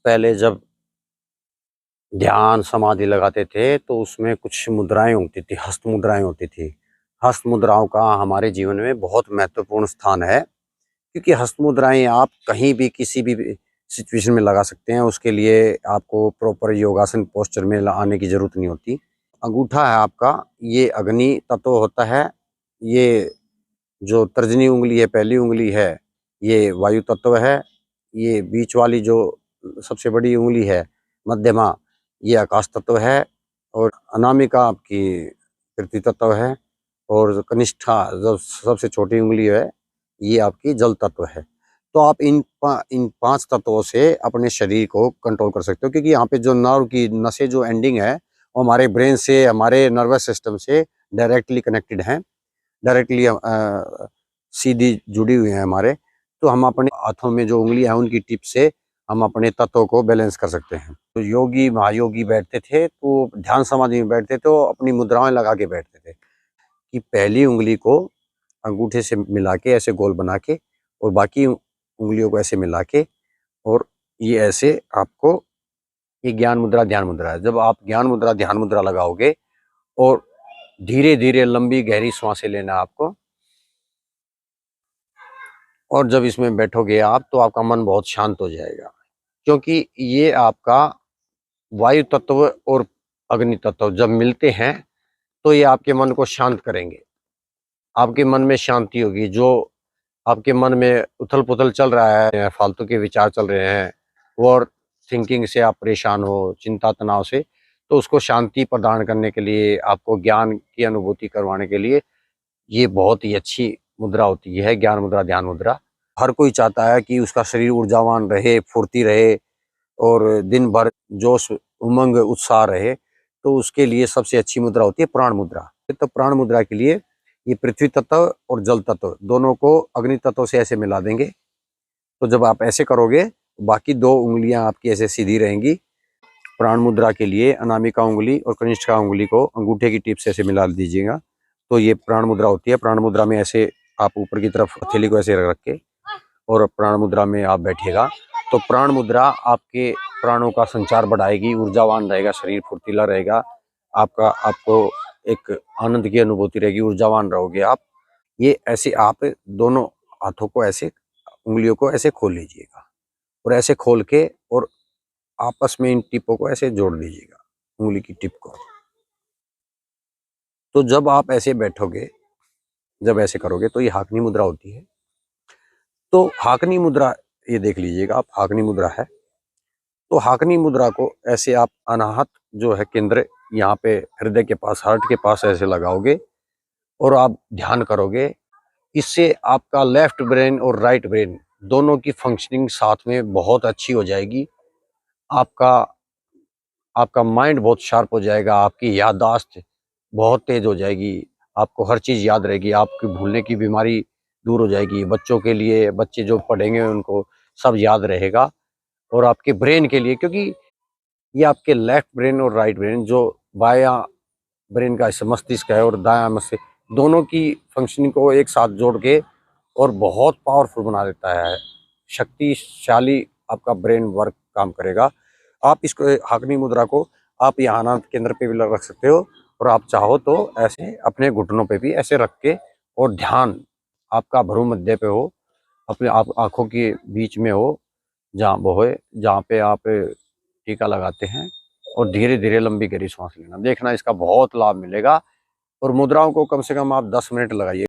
पहले जब ध्यान समाधि लगाते थे तो उसमें कुछ मुद्राएं होती थी, हस्त मुद्राएं होती थी। हस्त मुद्राओं का हमारे जीवन में बहुत महत्वपूर्ण स्थान है, क्योंकि हस्त मुद्राएं आप कहीं भी किसी भी सिचुएशन में लगा सकते हैं। उसके लिए आपको प्रॉपर योगासन पोस्चर में आने की जरूरत नहीं होती। अंगूठा है आपका, ये अग्नि तत्व होता है। ये जो तर्जनी उंगली है, पहली उंगली है, ये वायु तत्व है। ये बीच वाली जो सबसे बड़ी उंगली है, मध्यमा, ये आकाश तत्व है। और अनामिका आपकी पृथ्वी तत्व है। और जो कनिष्ठा जो सबसे छोटी उंगली है, ये आपकी जल तत्व है। तो आप इन 5 तत्वों से अपने शरीर को कंट्रोल कर सकते हो, क्योंकि यहाँ पे जो नर्व की नसें जो एंडिंग है, वो हमारे ब्रेन से, हमारे नर्वस सिस्टम से डायरेक्टली कनेक्टेड हैं, डायरेक्टली सीधी जुड़ी हुई हैं हमारे। तो हम अपने हाथों में जो उंगलियां हैं, उनकी टिप से हम अपने तत्वों को बैलेंस कर सकते हैं। तो योगी महायोगी बैठते थे तो ध्यान समाधि में बैठते तो अपनी मुद्राएं लगा के बैठते थे कि पहली उंगली को अंगूठे से मिला के ऐसे गोल बना के, और बाकी उंगलियों को ऐसे मिला के, और ये ऐसे आपको, ये ज्ञान मुद्रा ध्यान मुद्रा है। जब आप ज्ञान मुद्रा ध्यान मुद्रा लगाओगे और धीरे धीरे लंबी गहरी सांसें लेना आपको, और जब इसमें बैठोगे आप तो आपका मन बहुत शांत हो जाएगा, क्योंकि ये आपका वायु तत्व और अग्नि तत्व जब मिलते हैं तो ये आपके मन को शांत करेंगे। आपके मन में शांति होगी। जो आपके मन में उथल पुथल चल रहा है, फालतू के विचार चल रहे हैं, और थिंकिंग से आप परेशान हो, चिंता तनाव से, तो उसको शांति प्रदान करने के लिए, आपको ज्ञान की अनुभूति करवाने के लिए ये बहुत ही अच्छी मुद्रा होती है, ज्ञान मुद्रा ध्यान मुद्रा। हर कोई चाहता है कि उसका शरीर ऊर्जावान रहे, फुर्ती रहे, और दिन भर जोश उमंग उत्साह रहे। तो उसके लिए सबसे अच्छी मुद्रा होती है प्राण मुद्रा। तो प्राण मुद्रा के लिए ये पृथ्वी तत्व और जल तत्व दोनों को अग्नि तत्व से ऐसे मिला देंगे। तो जब आप ऐसे करोगे, बाकी 2 उंगलियां आपकी ऐसे सीधी रहेंगी। प्राण मुद्रा के लिए अनामिका उंगली और कनिष्ठा उंगली को अंगूठे की टिप से ऐसे मिला दीजिएगा, तो ये प्राण मुद्रा होती है। प्राण मुद्रा में ऐसे आप ऊपर की तरफ हथेली को ऐसे रख के और प्राण मुद्रा में आप बैठिएगा, तो प्राण मुद्रा आपके प्राणों का संचार बढ़ाएगी, ऊर्जावान रहेगा, शरीर फुर्तीला रहेगा, आपको एक आनंद की अनुभूति रहेगी, ऊर्जावान रहोगे आप। ये ऐसे आप दोनों हाथों को ऐसे, उंगलियों को ऐसे खोल लीजिएगा, और ऐसे खोल के और आपस में इन टिपों को ऐसे जोड़ दीजिएगा, उंगली की टिप को। तो जब आप ऐसे बैठोगे, जब ऐसे करोगे, तो ये हाकनी मुद्रा होती है। तो हाकनी मुद्रा, ये देख लीजिएगा आप, हाकनी मुद्रा है। तो हाकनी मुद्रा को ऐसे आप अनाहत जो है केंद्र, यहाँ पे हृदय के पास, हार्ट के पास ऐसे लगाओगे और आप ध्यान करोगे। इससे आपका लेफ्ट ब्रेन और राइट ब्रेन दोनों की फंक्शनिंग साथ में बहुत अच्छी हो जाएगी। आपका आपका माइंड बहुत शार्प हो जाएगा, आपकी याददाश्त बहुत तेज हो जाएगी, आपको हर चीज़ याद रहेगी, आपकी भूलने की बीमारी दूर हो जाएगी। बच्चों के लिए, बच्चे जो पढ़ेंगे उनको सब याद रहेगा। और आपके ब्रेन के लिए, क्योंकि ये आपके लेफ्ट ब्रेन और राइट ब्रेन, जो बायां ब्रेन का हिस्सा मस्तिष्क है और दायां मस्तिष्क, दोनों की फंक्शनिंग को एक साथ जोड़ के और बहुत पावरफुल बना देता है। शक्तिशाली आपका ब्रेन वर्क काम करेगा। आप इसको, हाकनी मुद्रा को आप यहाँ अनाहत केंद्र पे भी रख सकते हो, और आप चाहो तो ऐसे अपने घुटनों पे भी ऐसे रख के, और ध्यान आपका भ्रू मध्य पे हो, अपने आप आंखों के बीच में हो, जहाँ वो है, जहाँ पे आप टीका लगाते हैं, और धीरे धीरे लंबी गहरी सांस लेना। देखना इसका बहुत लाभ मिलेगा। और मुद्राओं को कम से कम आप 10 मिनट लगाइए।